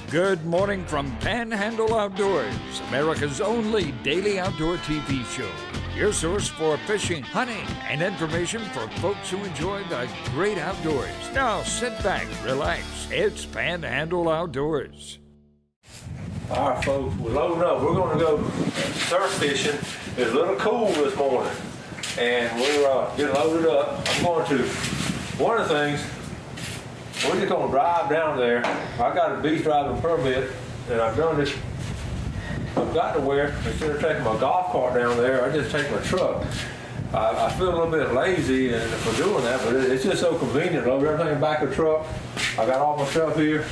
Good morning from Panhandle Outdoors, America's only daily outdoor TV show. Your source for fishing, hunting, and information for folks who enjoy the great outdoors. Now sit back, relax. It's Panhandle Outdoors. All right, folks, we're loading up. We're going to go surf fishing. It's a little cool this morning, and we're getting loaded up. I'm going to, one of the things, we're just going to drive down there. I got a beach driving permit, and I've done this. I've got to where, instead of taking my golf cart down there, I just take my truck. I feel a little bit lazy for doing that, but it's just so convenient. Load everything in the back of the truck. I got all my stuff here,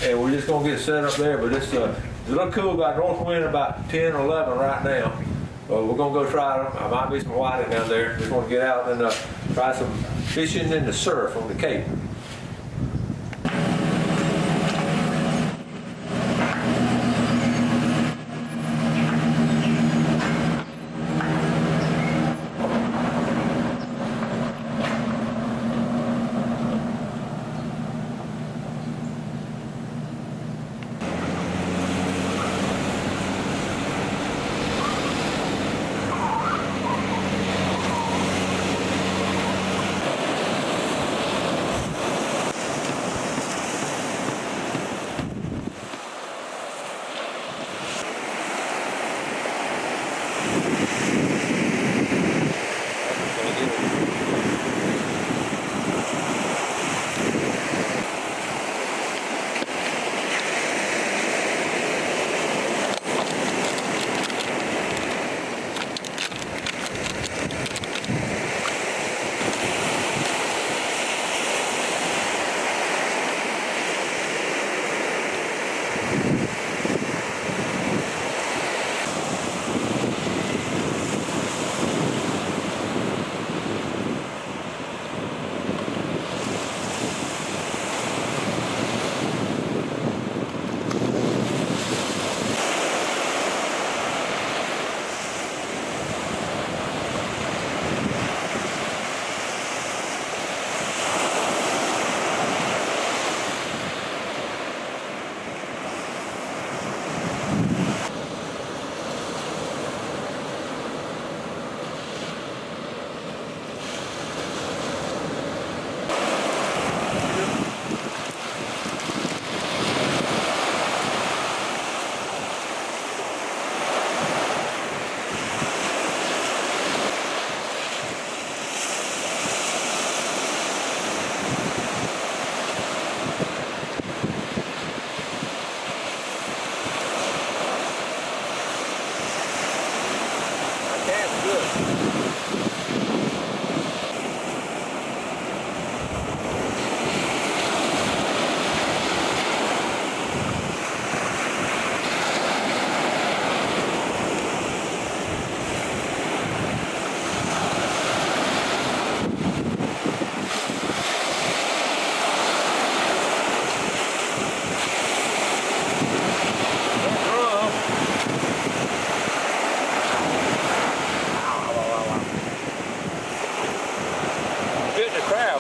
and we're just going to get set up there. But it's a little cool. Got north wind about 10 or 11 right now. We're going to go try them. I might be some whiting down there. Just want to get out and try some fishing in the surf on the Cape.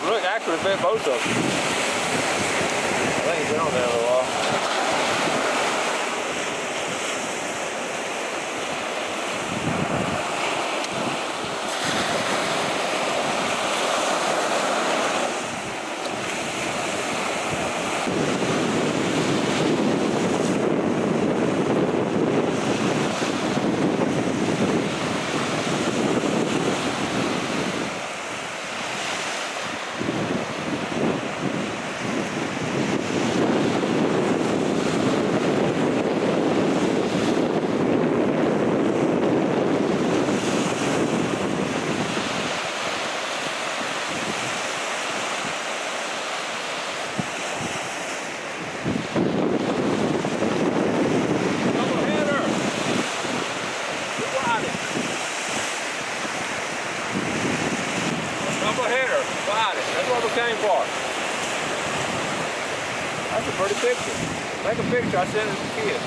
Look, actually bit both of them. I think it's been on there a little while. That's what we came for. That's a pretty picture. Take a picture. I sent it to the kids.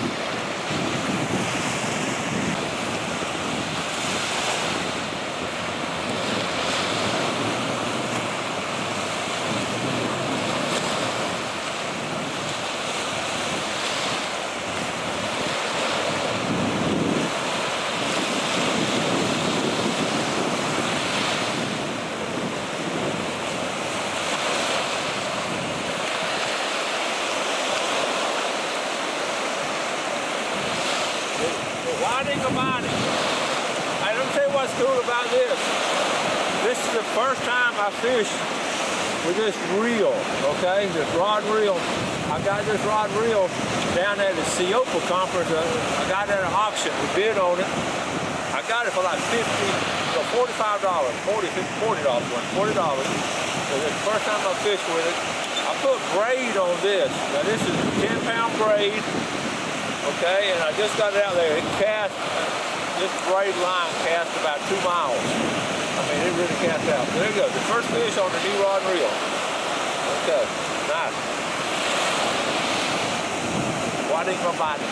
Wading Amani. Hey, let me tell you what's cool about this. This is the first time I fished with this reel, okay? This rod and reel. I got this rod and reel down at the Siopa conference. I got it at an auction. We bid on it. I got it for like $45, $40, $40. So this is the first time I fished with it. I put braid on this. Now this is a 10-pound braid, okay? And I just got it out there. It cast, this braid line cast about 2 miles. I mean, it really cast out. There you go. The first fish on the new rod and reel. Okay, nice. Wading my body.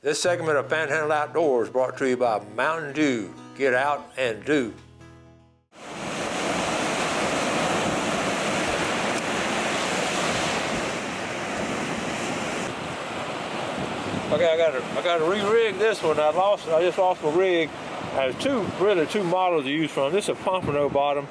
This segment of Panhandle Outdoors brought to you by Mountain Dew. Get out and do. Okay, I got to re-rig this one. I just lost my rig. I have really two models to use from. This is a pompano bottom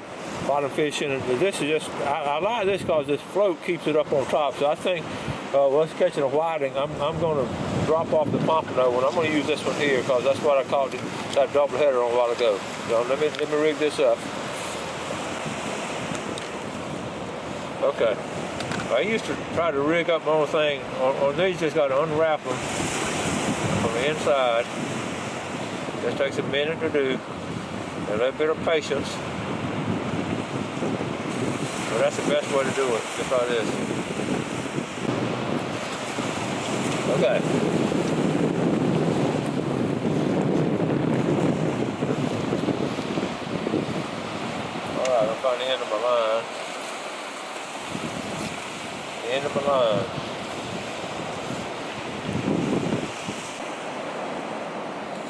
fishing, and this is just, I like this because this float keeps it up on top. So I think, well, it's catching a whiting. I'm going to drop off the pompano one. I'm going to use this one here because that's what I caught that double header on a while ago. So let me rig this up. Okay. I used to try to rig up my own thing. On these, just got to unwrap them from the inside. Just takes a minute to do. A little bit of patience. But that's the best way to do it, just like this. Okay. Alright, I'll find the end of my line. The end of my line.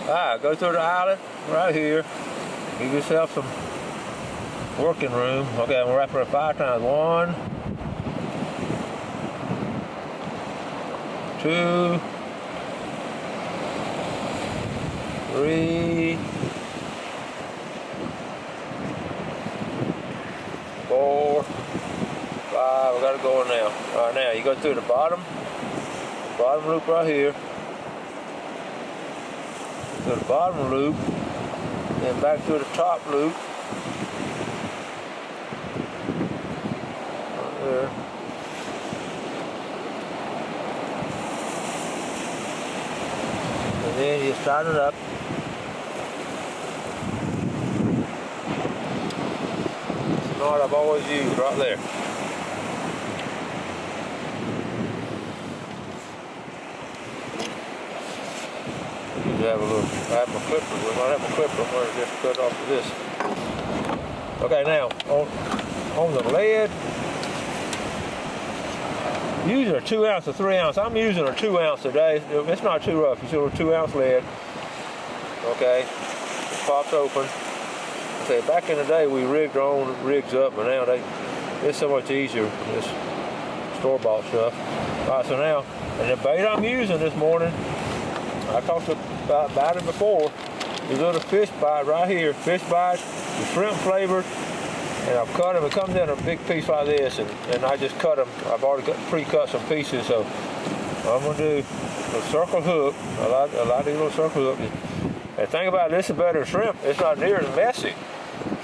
Alright, go through the island right here. Give yourself some working room. Okay, I'm gonna wrap it up 5 times. 1, 2, 3, 4, 5. I got it going now. All right, now you go through the bottom loop right here. To the bottom loop, then back to the top loop. Right there. And then you start it up. It's the knot I've always used right there. I have my clipper. We might have a clipper. I'm going to just cut off of this. Okay, now on the lead, using a 2 ounce or 3 ounce. I'm using a 2 ounce today. It's not too rough. You see a 2 ounce lead. Okay, it pops open. Okay, back in the day we rigged our own rigs up, but now it's so much easier. This store-bought stuff. All right, so now, and the bait I'm using this morning, I talked about it before. These little fish bite right here, fish bites, the shrimp flavored, and I've cut them. It comes in a big piece like this, and I just cut them. I've already pre-cut some pieces, so I'm gonna do a circle hook. I like these little circle hooks. And the thing about this is better than shrimp. It's not near as messy.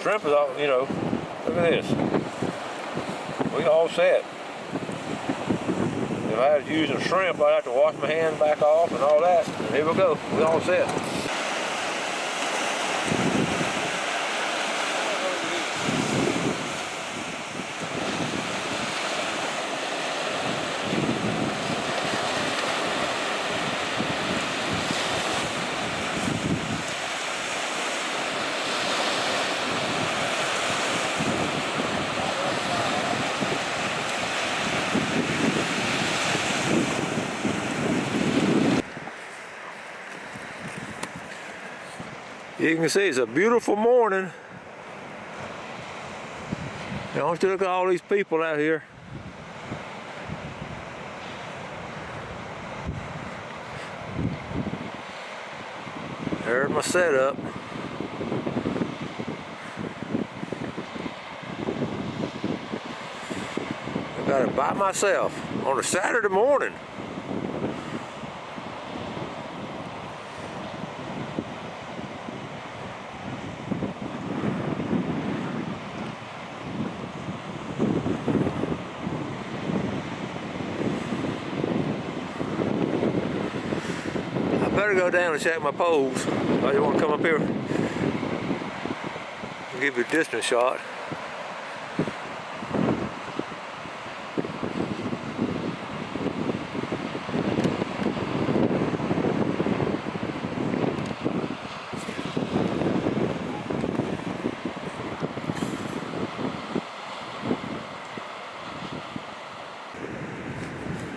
Shrimp is all, you know. Look at this. We all set. If I was using shrimp, I'd have to wash my hands back off and all that. And here we go. We all set. You can see it's a beautiful morning. I want you to look at all these people out here. There's my setup. Got it by myself on a Saturday morning. I better go down and check my poles. Oh, you want to come up here? I'll give you a distance shot.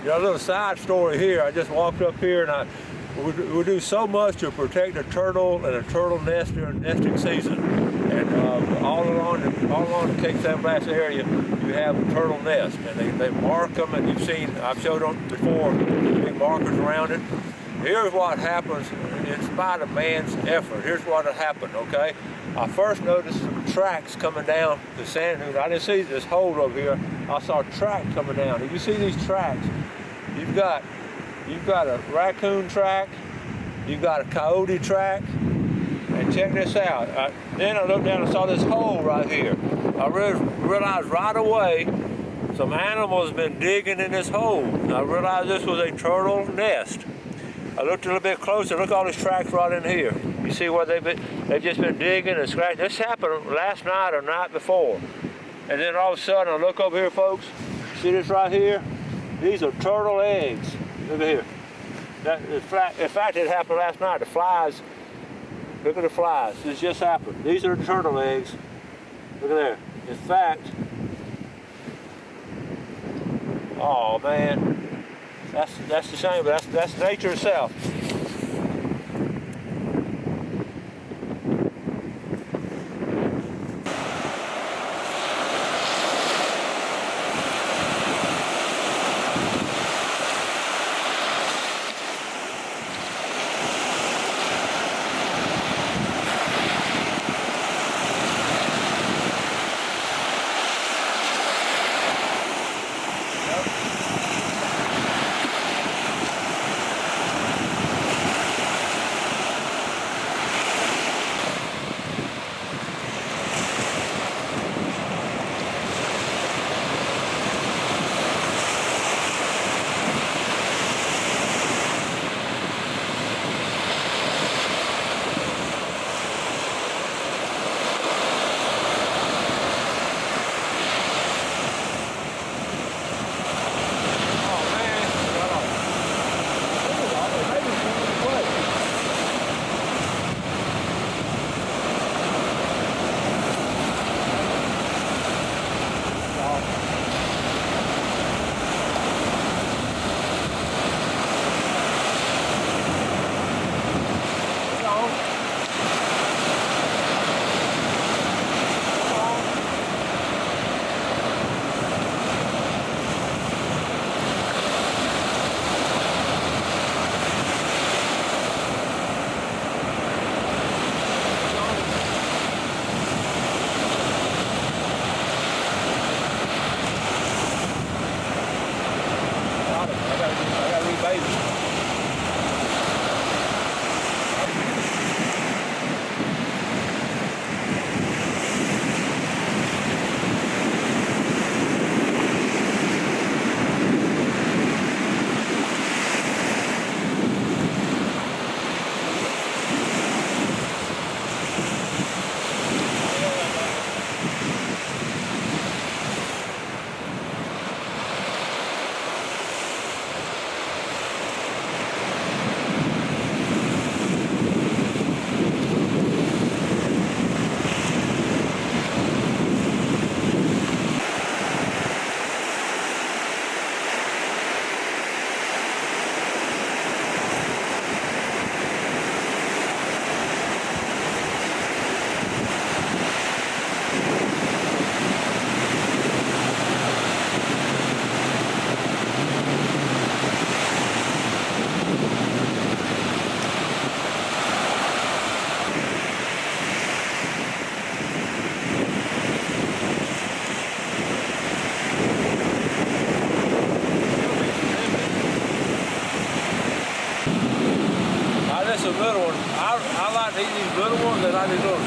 Got a little side story here. I just walked up here and we do so much to protect a turtle and a turtle nest during nesting season. And all along the Cape San Blas area, you have a turtle nest, and they mark them. And I've showed them before, big markers around it. Here's what happens in spite of man's effort. Here's what happened. Okay, I first noticed some tracks coming down the sand dune. I didn't see this hole over here. I saw tracks coming down. If you see these tracks, you've got a raccoon track, you've got a coyote track, and check this out. Then I looked down and saw this hole right here. I realized right away some animals been digging in this hole. I realized this was a turtle nest. I looked a little bit closer. Look at all these tracks right in here. You see where they've just been digging and scratching. This happened last night or night before. And then all of a sudden, I look over here, folks. See this right here? These are turtle eggs. Look at here. In fact, it happened last night. The flies, look at the flies. This just happened. These are turtle eggs. Look at there. In fact, oh man, that's the shame, but that's nature itself.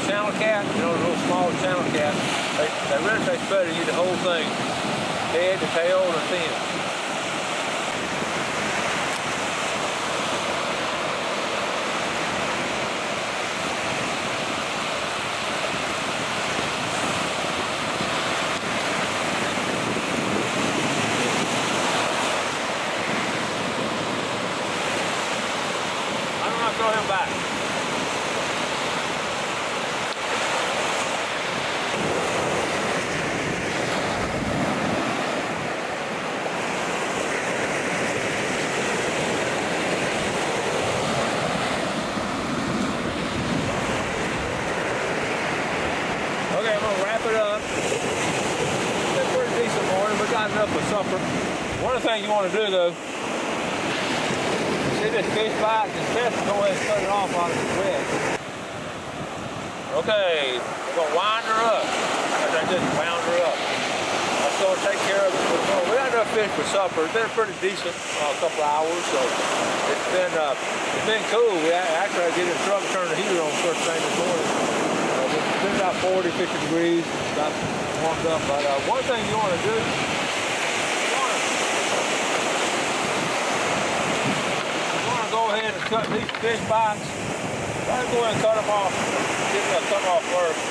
channel cat, you know, the little small channel cat, they really taste better. You eat the whole thing, head to tail and fin. Throw him back. Okay, I'm gonna wrap it up. It's a pretty decent morning. We got enough for supper. One of the things you want to do though, see this fish bite, it's best to go ahead and cut it off while it's wet. Okay, we're gonna wind her up. I just wound her up. I'm gonna take care of it for the morning. We got enough fish for supper. It's been pretty decent, a couple hours, so it's been cool. We actually had to get in the truck and turn the heater on first thing this morning. It's been about 40, 50 degrees, got warmed up. But one thing you want to do, go ahead and cut these fish bites. Try to go ahead and cut them off. Cut them off first.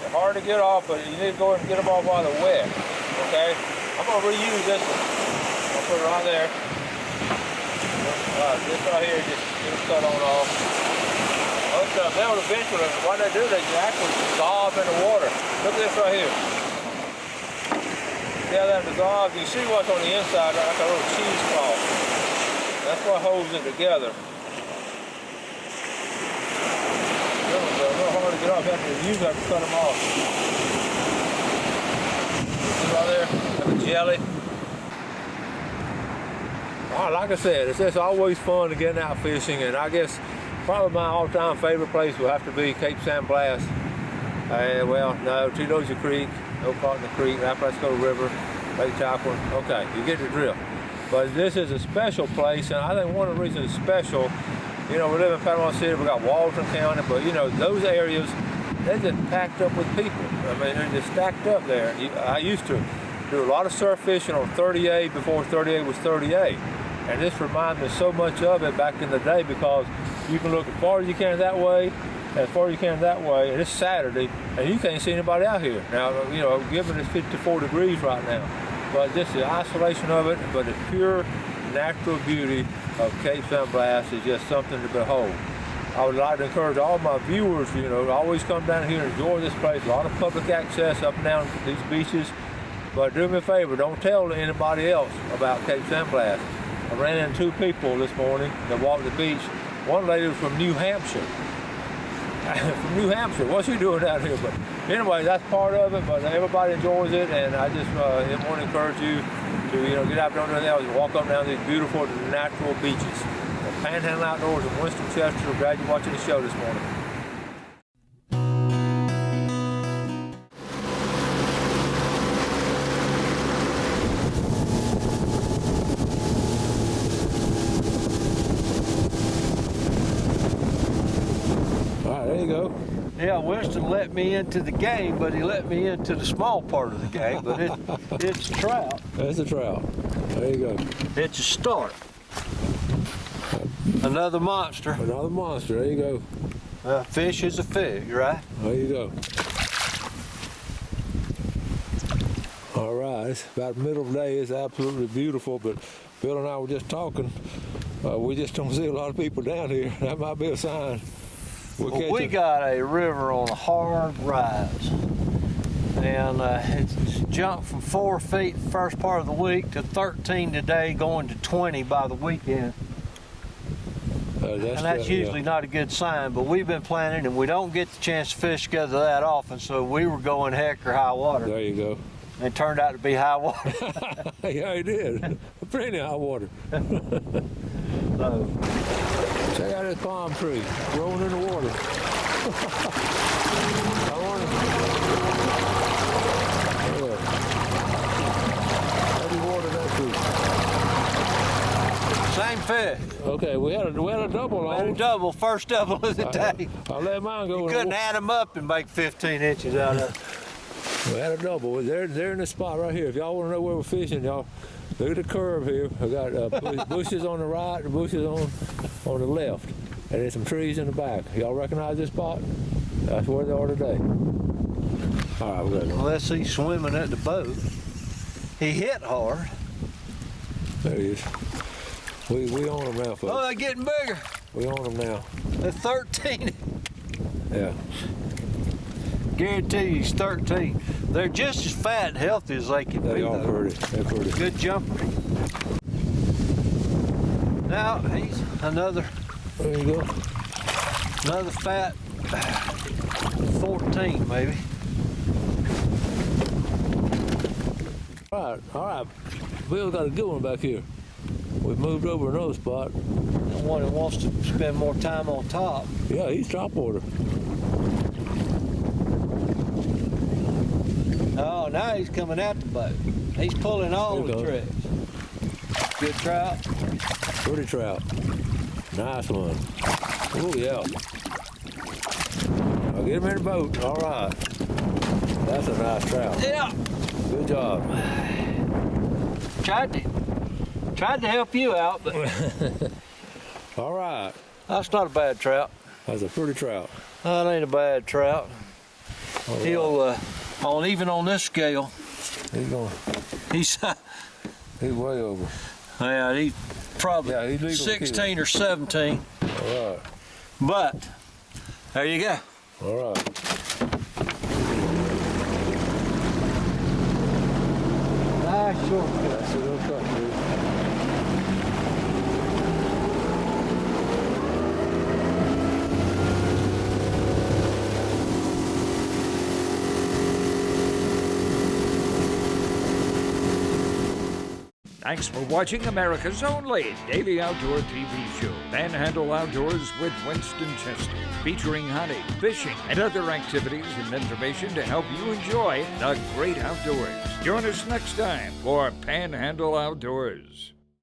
They're hard to get off, but you need to go ahead and get them off while they're wet. Okay? I'm going to reuse this one. I'll put it right there. This right here, just get it cut on off. They'll eventually, what they do, they actually dissolve in the water. Look at this right here. See how that dissolves? You see what's on the inside, like a little cheesecloth. That's what holds it together. They're a little hard to get off. You usually have to cut them off. See right there? Like a jelly. All right, like I said, it's just always fun to get out fishing, and I guess probably my all-time favorite place will have to be Cape San Blas. Well, no, Teodosia Creek, no Cotton Creek, Apalachicola River, Lake Chaplain. Okay, you get the drift. But this is a special place, and I think one of the reasons it's special, you know, we live in Panama City, we got Walton County, but you know, those areas, they're just packed up with people. I mean, they're just stacked up there. I used to do a lot of surf fishing on 38 before 38 was 38. And this reminds me so much of it back in the day, because you can look as far as you can that way, as far as you can that way, and it's Saturday, and you can't see anybody out here. Now, you know, given it's 54 degrees right now, but just the isolation of it, but the pure natural beauty of Cape San Blas is just something to behold. I would like to encourage all my viewers, you know, always come down here and enjoy this place. A lot of public access up and down these beaches, but do me a favor, don't tell anybody else about Cape San Blas. I ran into two people this morning that walked the beach. One lady was from New Hampshire. From New Hampshire, what's she doing down here? But anyway, that's part of it, but everybody enjoys it, and I just want to encourage you to, you know, get out there and walk up and down these beautiful natural beaches. Panhandle Outdoors in Winston-Chester. I'm glad you're watching the show this morning. There you go. Yeah, Winston let me into the game, but he let me into the small part of the game. But it's a trout. That's a trout. There you go. It's a start. Another monster. Another monster. There you go. Fish is a fish, right? There you go. All right. It's about the middle of the day. It's absolutely beautiful. But Bill and I were just talking. We just don't see a lot of people down here. That might be a sign. Well, we got a river on a hard rise, and it's jumped from 4 feet the first part of the week to 13 today, going to 20 by the weekend. That's usually not a good sign, but we've been planning, and we don't get the chance to fish together that often, so we were going heck or high water. There you go. And it turned out to be high water. Yeah, it did. Pretty high water. So, check out this palm tree growing in the water. same Same fish. Okay, we had a double We had a on. double, first double of the day. I'll let mine go. You couldn't add them up and make 15 inches out of it. We had a double. They're in the spot right here. If y'all want to know where we're fishing, y'all look at the curve here. I got bushes on the right, and bushes on the left, and there's some trees in the back. Y'all recognize this spot? That's where they are today. All right, we're going. Unless he's swimming at the boat. He hit hard. There he is. We on them now, Oh, folks. they're getting bigger. We on them now. They're 13. Yeah. Guarantee you he's 13. They're just as fat and healthy as they can They be. are though. pretty. They're pretty. Good jumper. Now he's another There you go. fat 14 maybe. All right. Bill's got a good one back here. We've moved over another spot. The one that wants to spend more time on top. Yeah, he's top water. Oh, now he's coming at the boat. He's pulling all There the you go. tricks. Good trout. Pretty trout. Nice one. Oh, yeah. I'll get him in the boat. All right. That's a nice trout. Yeah. Good job. Tried to help you out, but All right. that's not a bad trout. That's a pretty trout. That ain't a bad trout. All right. He'll even on this scale, He's going. he's He's way over. yeah, he's probably Yeah, he's legal 16 or 17. All right. But there you go. All right. Nice shortcut. That's a little cut, dude. Thanks for watching America's only daily outdoor TV show, Panhandle Outdoors with Winston Chester, featuring hunting, fishing, and other activities and information to help you enjoy the great outdoors. Join us next time for Panhandle Outdoors.